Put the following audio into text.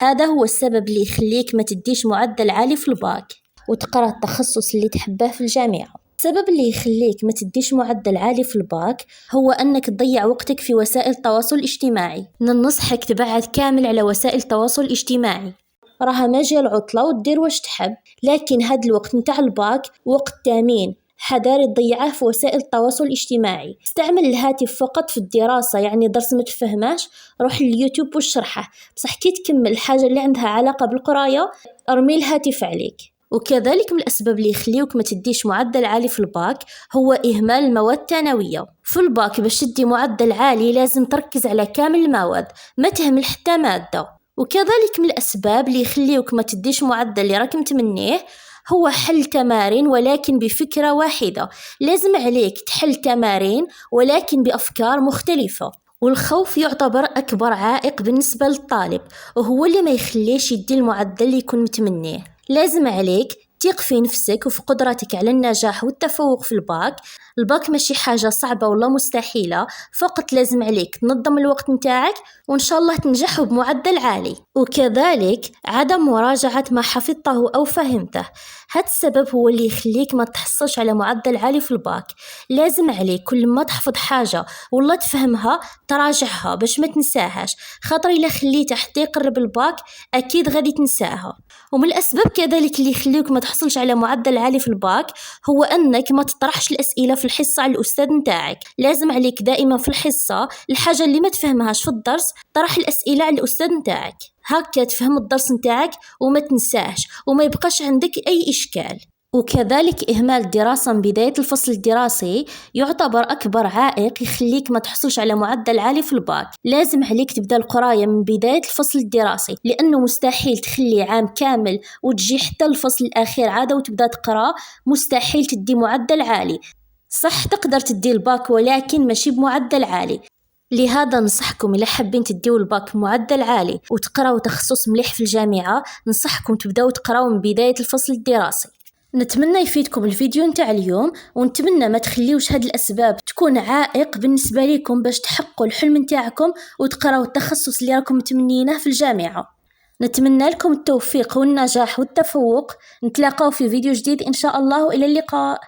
هذا هو السبب اللي يخليك ما تديش معدل عالي في الباك وتقرأ التخصص اللي تحبه في الجامعة. السبب اللي يخليك ما تديش معدل عالي في الباك هو أنك تضيع وقتك في وسائل التواصل الاجتماعي. ننصحك تبعد كامل على وسائل التواصل الاجتماعي، راها مجال عطلة ودير واش تحب، لكن هاد الوقت نتاع الباك وقت ثمين، حذاري تضيعه في وسائل التواصل الاجتماعي. استعمل الهاتف فقط في الدراسة، يعني درس ما تفهماش روح لليوتيوب وشرحه، بصح كي تكمل الحاجة اللي عندها علاقة بالقراية ارمي الهاتف عليك. وكذلك من الأسباب اللي يخليوك ما تديش معدل عالي في الباك هو إهمال المواد الثانوية. في الباك باش تدي معدل عالي لازم تركز على كامل المواد، ما تهمل حتى مادة. وكذلك من الأسباب اللي يخليوك ما تديش معدل اللي راك متمنيه هو حل تمارين ولكن بفكرة واحدة. لازم عليك تحل تمارين ولكن بأفكار مختلفة. والخوف يعتبر أكبر عائق بالنسبة للطالب، وهو اللي ما يخليش يدي المعدل اللي يكون متمنيه. لازم عليك تثق في نفسك وفي قدرتك على النجاح والتفوق في الباك. الباك ماشي حاجة صعبة ولا مستحيلة، فقط لازم عليك تنظم الوقت متاعك وإن شاء الله تنجح بمعدل عالي. وكذلك عدم مراجعة ما حفظته أو فهمته، هذا السبب هو اللي يخليك ما تحصلش على معدل عالي في الباك. لازم عليك كل ما تحفظ حاجة ولا تفهمها تراجعها باش ما تنساهاش، خاطر إلا خليتها حتى يقرب الباك أكيد غادي تنساها. ومن الأسباب كذلك اللي يخليوك ما تحصلش على معدل عالي في الباك هو أنك ما تطرحش الأسئلة في الحصة على الأستاذ نتاعك. لازم عليك دائما في الحصة الحاجة اللي ما تفهمهاش في الدرس طرح الأسئلة على الأستاذ نتاعك، هكا تفهم الدرس نتاعك وما تنساهش وما يبقاش عندك أي إشكال. وكذلك إهمال الدراسة من بداية الفصل الدراسي يعتبر أكبر عائق يخليك ما تحصلش على معدل عالي في الباك. لازم عليك تبدأ القراية من بداية الفصل الدراسي، لأنه مستحيل تخلي عام كامل وتجي حتى الفصل الأخير عادة وتبدأ تقرأ، مستحيل تدي معدل عالي. صح تقدر تدي الباك ولكن ماشي بمعدل عالي. لهذا ننصحكم إلا حابين تديو الباك بمعدل عالي وتقراو تخصص مليح في الجامعة، ننصحكم تبداو تقراو من بداية الفصل الدراسي. نتمنى يفيدكم الفيديو نتاع اليوم، ونتمنى ما تخليوش هاد الأسباب تكون عائق بالنسبة لكم باش تحققوا الحلم نتاعكم وتقراو التخصص اللي راكم متمنينه في الجامعة. نتمنى لكم التوفيق والنجاح والتفوق. نتلاقاو في فيديو جديد إن شاء الله، وإلى اللقاء.